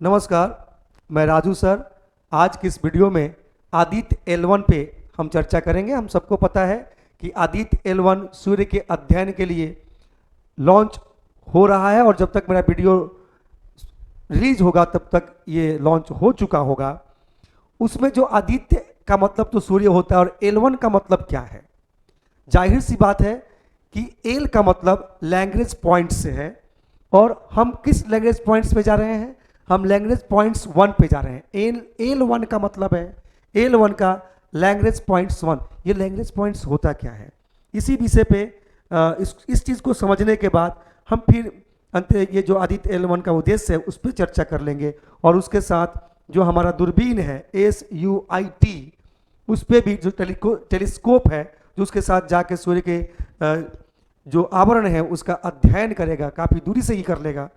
नमस्कार, मैं राजू सर। आज की इस वीडियो में आदित्य L1 पे हम चर्चा करेंगे। हम सबको पता है कि आदित्य L1 सूर्य के अध्ययन के लिए लॉन्च हो रहा है और जब तक मेरा वीडियो रिलीज होगा तब तक ये लॉन्च हो चुका होगा। उसमें जो आदित्य का मतलब तो सूर्य होता है और L1 का मतलब क्या है। जाहिर सी बात है कि L का मतलब लैग्रेंज पॉइंट से है और हम किस लैग्रेंज पॉइंट्स पे जा रहे हैं, हम लैग्रेंज पॉइंट्स 1 पे जा रहे हैं। L1 का मतलब है L1 का लैग्रेंज पॉइंट्स 1। ये लैग्रेंज पॉइंट्स होता क्या है, इसी विषय पे इस चीज़ को समझने के बाद हम फिर अंत ये जो आदित्य L1 का उद्देश्य है उस पर चर्चा कर लेंगे और उसके साथ जो हमारा दूरबीन है SUIT, उस पर भी जो टेलीस्कोप है जो उसके साथ जाके सूर्य के जो आवरण है उसका अध्ययन करेगा, काफ़ी दूरी से ही कर लेगा,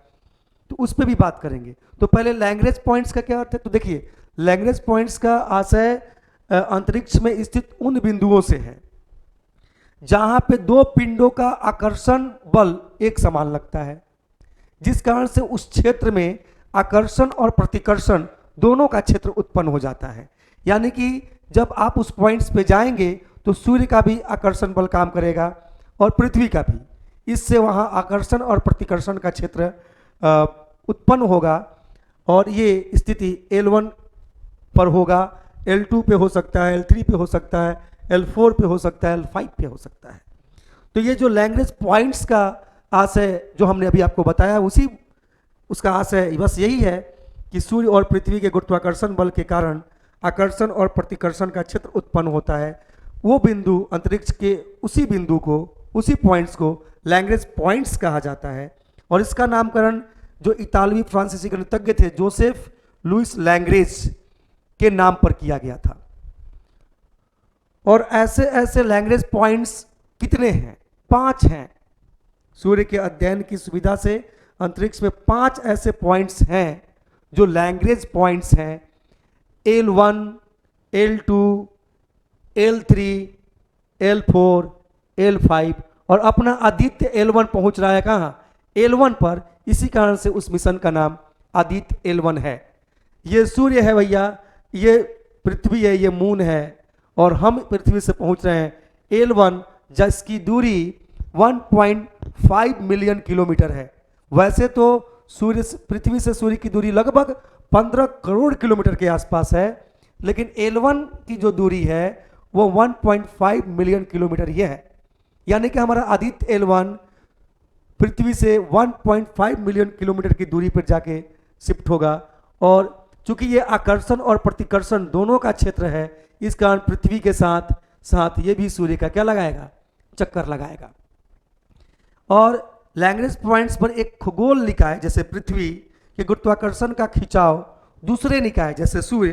तो उस पर भी बात करेंगे। तो पहले लैग्रेंज पॉइंट्स का क्या अर्थ है, तो देखिए लैग्रेंज पॉइंट्स का आशय अंतरिक्ष में स्थित उन बिंदुओं से है जहां पे दो पिंडों का आकर्षण बल एक समान लगता है, जिस कारण से उस क्षेत्र में आकर्षण और प्रतिकर्षण दोनों का क्षेत्र उत्पन्न हो जाता है। यानी कि जब आप उस पॉइंट्स पे जाएंगे तो सूर्य का भी आकर्षण बल काम करेगा और पृथ्वी का भी। इससे वहाँ आकर्षण और प्रतिकर्षण का क्षेत्र उत्पन्न होगा और ये स्थिति L1 पर होगा, L2 पे हो सकता है, L3 पे हो सकता है, L4 पे हो सकता है, L5 पे हो सकता है। तो ये जो लैग्रेंज पॉइंट्स का आशय जो हमने अभी आपको बताया उसका आशय बस यही है कि सूर्य और पृथ्वी के गुरुत्वाकर्षण बल के कारण आकर्षण और प्रतिकर्षण का क्षेत्र उत्पन्न होता है। वो बिंदु अंतरिक्ष के उसी पॉइंट्स को लैग्रेंज पॉइंट्स कहा जाता है और इसका नामकरण जो इतालवी फ्रांसीसी गणितज्ञ थे जोसेफ लुइस लैग्रेंज के नाम पर किया गया था। और ऐसे ऐसे लैग्रेंज पॉइंट्स कितने हैं? 5 हैं। सूर्य के अध्ययन की सुविधा से अंतरिक्ष में 5 ऐसे पॉइंट्स हैं जो लैग्रेंज पॉइंट्स हैं। L1, L2, L3, L4, L5 और अपना आदित्य L1 पहुंच रहा है कहाँ? L1 पर। इसी कारण से उस मिशन का नाम आदित्य L1 है। ये सूर्य है भैया, ये पृथ्वी है, ये मून है और हम पृथ्वी से पहुंच रहे हैं L1 जिसकी दूरी 1.5 मिलियन किलोमीटर है। वैसे तो पृथ्वी से सूर्य की दूरी लगभग 15 करोड़ किलोमीटर के आसपास है, लेकिन L1 की जो दूरी है वो 1.5 मिलियन किलोमीटर ये है। यानी कि हमारा आदित्य L1 पृथ्वी से 1.5 मिलियन किलोमीटर की दूरी पर जाके शिफ्ट होगा और चूंकि ये आकर्षण और प्रतिकर्षण दोनों का क्षेत्र है, इस कारण पृथ्वी के साथ साथ ये भी सूर्य का क्या लगाएगा? चक्कर लगाएगा। और लैग्रेंज पॉइंट्स पर एक खगोल निकाय जैसे पृथ्वी के गुरुत्वाकर्षण का खिंचाव दूसरे निकाय जैसे सूर्य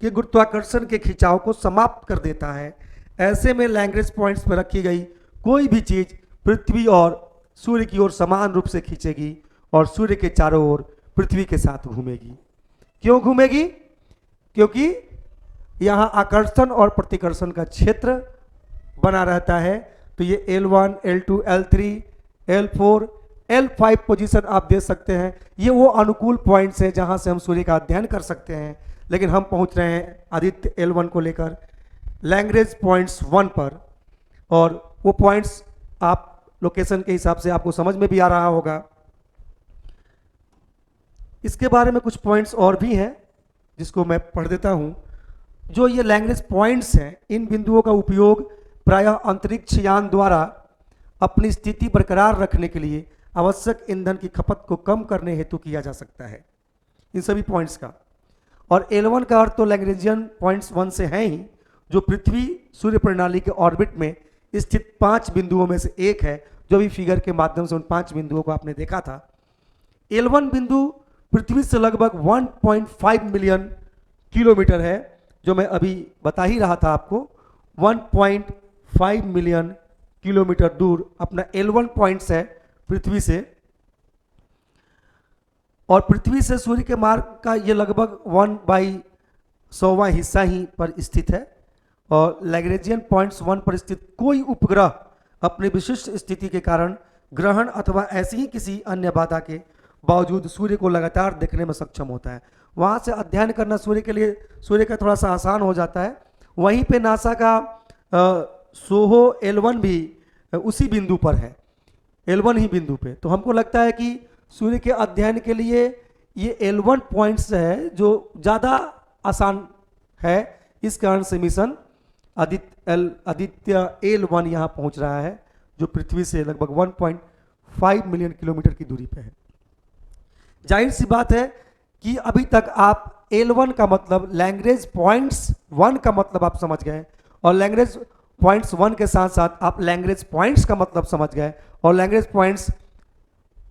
के गुरुत्वाकर्षण के खिंचाव को समाप्त कर देता है। ऐसे में लैग्रेंज पॉइंट्स पर रखी गई कोई भी चीज पृथ्वी और सूर्य की ओर समान रूप से खींचेगी और सूर्य के चारों ओर पृथ्वी के साथ घूमेगी। क्यों घूमेगी? क्योंकि यहाँ आकर्षण और प्रतिकर्षण का क्षेत्र बना रहता है। तो ये L1, L2, L3, L4, L5 position आप देख सकते हैं। ये वो अनुकूल पॉइंट्स हैं जहाँ से हम सूर्य का अध्ययन कर सकते हैं, लेकिन हम पहुँच रहे हैं आदित्य L1 को लेकर लैग्रेंज पॉइंट्स 1 पर। और वो पॉइंट्स आप लोकेशन के हिसाब से आपको समझ में भी आ रहा होगा। इसके बारे में कुछ पॉइंट्स और भी हैं जिसको मैं पढ़ देता हूं। जो ये लैग्रेंज पॉइंट्स हैं, इन बिंदुओं का उपयोग प्रायः अंतरिक्ष यान द्वारा अपनी स्थिति बरकरार रखने के लिए आवश्यक ईंधन की खपत को कम करने हेतु किया जा सकता है, इन सभी पॉइंट्स का। और L1 का अर्थ तो लैग्रेंजियन पॉइंट्स 1 से है ही, जो पृथ्वी सूर्य प्रणाली के ऑर्बिट में स्थित 5 बिंदुओं में से एक है, जो भी फिगर के माध्यम से उन 5 बिंदुओं को आपने देखा था। L1 बिंदु पृथ्वी से लगभग 1.5 मिलियन किलोमीटर है, जो मैं अभी बता ही रहा था आपको। 1.5 मिलियन किलोमीटर दूर अपना L1 पॉइंट्स है पृथ्वी से। और पृथ्वी से सूर्य के मार्ग का ये लगभग 1/100वां हिस्सा ही पर स्थित है। और लैग्रेंजियन पॉइंट्स 1 पर स्थित कोई उपग्रह अपनी विशिष्ट स्थिति के कारण ग्रहण अथवा ऐसी ही किसी अन्य बाधा के बावजूद सूर्य को लगातार देखने में सक्षम होता है। वहाँ से अध्ययन करना सूर्य के लिए, सूर्य का थोड़ा सा आसान हो जाता है। वहीं पे नासा का सोहो L1 भी उसी बिंदु पर है, L1 ही बिंदु पे। तो हमको लगता है कि सूर्य के अध्ययन के लिए ये L1 पॉइंट्स है जो ज़्यादा आसान है। इस कारण से मिशन आदित्य L1 यहाँ पहुँच रहा है, जो पृथ्वी से लगभग 1.5 मिलियन किलोमीटर की दूरी पे है। जाहिर सी बात है कि अभी तक आप L1 का मतलब लैग्रेंज पॉइंट्स 1 का मतलब आप समझ गए, और लैग्रेंज पॉइंट्स 1 के साथ साथ आप लैग्रेंज पॉइंट्स का मतलब समझ गए। और लैग्रेंज पॉइंट्स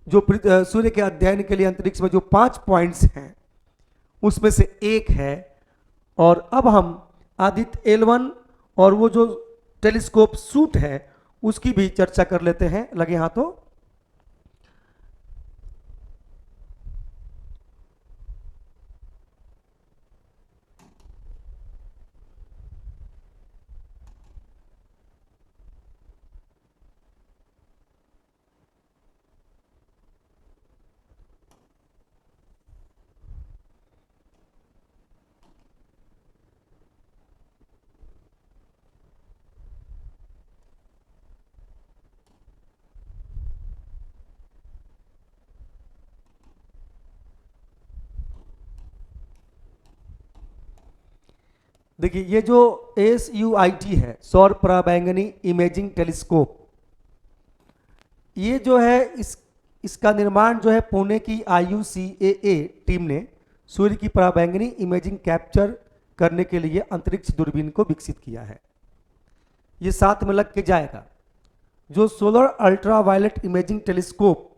जो सूर्य के अध्ययन के लिए अंतरिक्ष में जो 5 पॉइंट्स हैं उसमें से एक है। और अब हम आदित्य L1 और वो जो टेलीस्कोप सूट है उसकी भी चर्चा कर लेते हैं। लगे हाथों। देखिए, ये जो SUIT है, सौर पराबैंगनी इमेजिंग टेलीस्कोप, ये जो है इसका निर्माण जो है पुणे की IUCAA टीम ने सूर्य की पराबैंगनी इमेजिंग कैप्चर करने के लिए अंतरिक्ष दूरबीन को विकसित किया है। ये साथ में लग के जाएगा। जो solar ultraviolet imaging telescope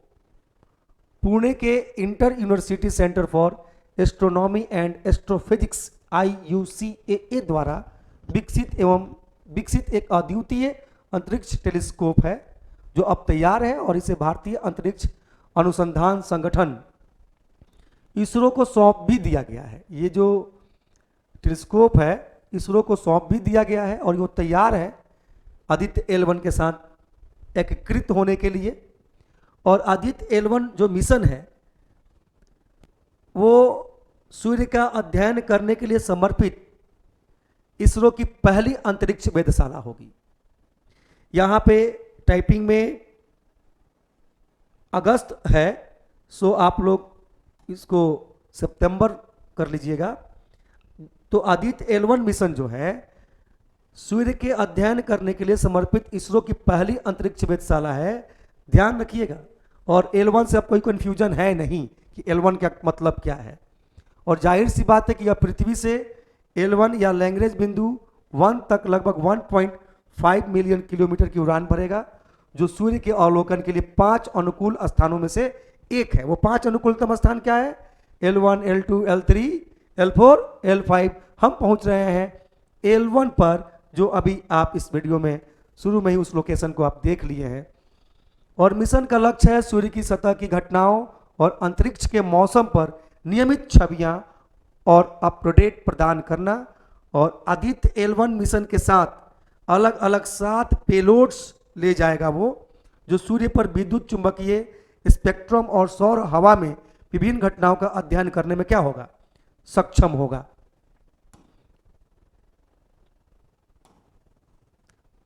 Pune के inter university centre for astronomy and astrophysics IUCAA द्वारा विकसित एक अद्वितीय अंतरिक्ष टेलीस्कोप है जो अब तैयार है, और इसे भारतीय अंतरिक्ष अनुसंधान संगठन इसरो को सौंप भी दिया गया है। ये जो टेलीस्कोप है इसरो को सौंप भी दिया गया है और वो तैयार है आदित्य L1 के साथ एकीकृत होने के लिए। और आदित्य L1 जो मिशन है वो सूर्य का अध्ययन करने के लिए समर्पित इसरो की पहली अंतरिक्ष वेधशाला होगी। यहाँ पे टाइपिंग में अगस्त है, सो आप लोग इसको सितंबर कर लीजिएगा। तो आदित्य L1 मिशन जो है सूर्य के अध्ययन करने के लिए समर्पित इसरो की पहली अंतरिक्ष वेधशाला है, ध्यान रखिएगा। और L1 से अब कोई कंफ्यूजन है नहीं कि L1 का मतलब क्या है। और जाहिर सी बात है कि यह पृथ्वी से L1 या लैग्रेंज बिंदु 1 तक लगभग 1.5 मिलियन किलोमीटर की उड़ान भरेगा, जो सूर्य के अवलोकन के लिए 5 अनुकूल स्थानों में से एक है। वो 5 अनुकूलतम स्थान क्या है? L1, L2, L3, L4, L5। हम पहुंच रहे हैं L1 पर, जो अभी आप इस वीडियो में शुरू में ही उस लोकेशन को आप देख लिए हैं। और मिशन का लक्ष्य है सूर्य की सतह की घटनाओं और अंतरिक्ष के मौसम पर नियमित छवियां और अपडेट प्रदान करना। और आदित्य L1 मिशन के साथ अलग अलग 7 पेलोड्स ले जाएगा वो, जो सूर्य पर विद्युत चुंबकीय स्पेक्ट्रम और सौर हवा में विभिन्न घटनाओं का अध्ययन करने में क्या होगा? सक्षम होगा।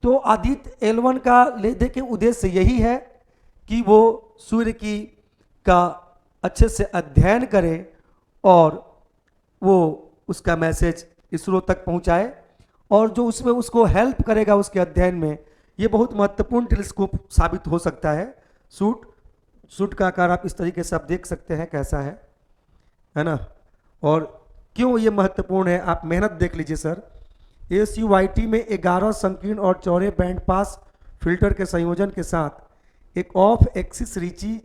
तो आदित्य L1 का लेने के उद्देश्य यही है कि वो सूर्य की का अच्छे से अध्ययन करे और वो उसका मैसेज इसरो तक पहुंचाए, और जो उसमें उसको हेल्प करेगा उसके अध्ययन में, ये बहुत महत्वपूर्ण टेलीस्कोप साबित हो सकता है। सूट का आकार आप इस तरीके से आप देख सकते हैं कैसा है ना। और क्यों ये महत्वपूर्ण है आप मेहनत देख लीजिए सर। SUIT में 11 संकीर्ण और चौड़े बैंड पास फिल्टर के संयोजन के साथ एक ऑफ एक्सिस रीची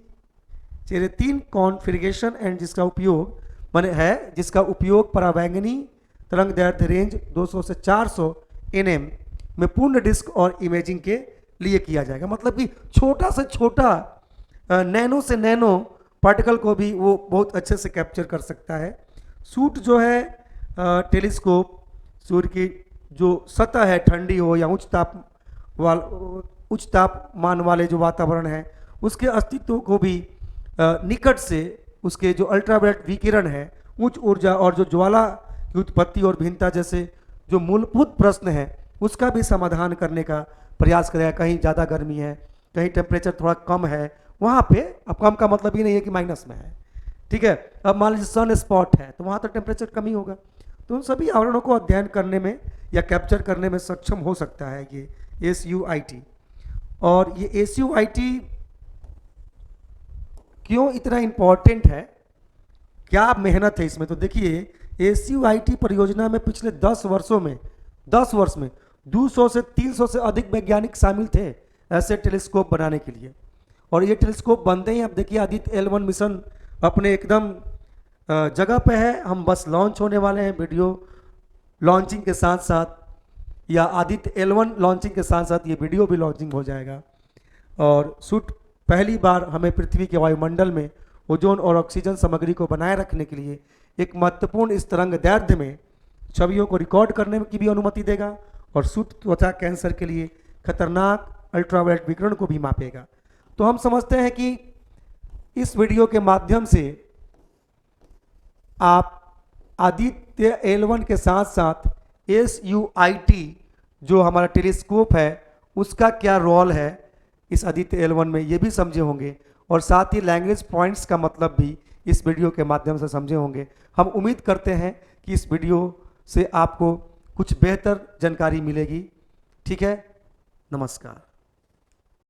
3 कॉन्फ़िगरेशन एंड जिसका उपयोग पराबैंगनी तरंग दैर्ध्य रेंज 200 से 400 nm में पूर्ण डिस्क और इमेजिंग के लिए किया जाएगा। मतलब कि छोटा से छोटा नैनो से नैनो पार्टिकल को भी वो बहुत अच्छे से कैप्चर कर सकता है। सूट जो है टेलीस्कोप सूर्य की जो सतह है, ठंडी हो या उच्च तापमान वाले जो वातावरण है, उसके अस्तित्व को भी निकट से उसके जो अल्ट्रावायलेट विकिरण है, उच्च ऊर्जा और जो ज्वाला की उत्पत्ति और भिन्नता जैसे जो मूलभूत प्रश्न है उसका भी समाधान करने का प्रयास करेगा। कहीं ज़्यादा गर्मी है, कहीं टेम्परेचर थोड़ा कम है, वहाँ पे, अब कम का मतलब ही नहीं है कि माइनस में है, ठीक है। अब मान लीजिए सन स्पॉट है तो वहाँ तो टेम्परेचर कम ही होगा। तो उन सभी आवरणों को अध्ययन करने में या कैप्चर करने में सक्षम हो सकता है ये SUIT। और ये SUIT क्यों इतना इम्पोर्टेंट है, क्या मेहनत है इसमें, तो देखिए SUIT परियोजना में पिछले 10 वर्षों में 10 वर्ष में 200 से 300 से अधिक वैज्ञानिक शामिल थे ऐसे टेलीस्कोप बनाने के लिए। और ये टेलीस्कोप बनते ही अब देखिए आदित्य L1 मिशन अपने एकदम जगह पे है। हम बस लॉन्च होने वाले हैं, वीडियो लॉन्चिंग के साथ साथ या आदित्य L1 लॉन्चिंग के साथ साथ ये वीडियो भी लॉन्चिंग हो जाएगा। और शूट पहली बार हमें पृथ्वी के वायुमंडल में ओजोन और ऑक्सीजन सामग्री को बनाए रखने के लिए एक महत्वपूर्ण इस तरंग दैर्ध्य में छवियों को रिकॉर्ड करने की भी अनुमति देगा और शूट त्वचा कैंसर के लिए खतरनाक अल्ट्रावायलेट विकिरण को भी मापेगा। तो हम समझते हैं कि इस वीडियो के माध्यम से आप आदित्य L1 के साथ साथ SUIT जो हमारा टेलीस्कोप है उसका क्या रोल है इस आदित्य L1 में, ये भी समझे होंगे। और साथ ही लैंग्वेज पॉइंट्स का मतलब भी इस वीडियो के माध्यम से समझे होंगे। हम उम्मीद करते हैं कि इस वीडियो से आपको कुछ बेहतर जानकारी मिलेगी। ठीक है, नमस्कार।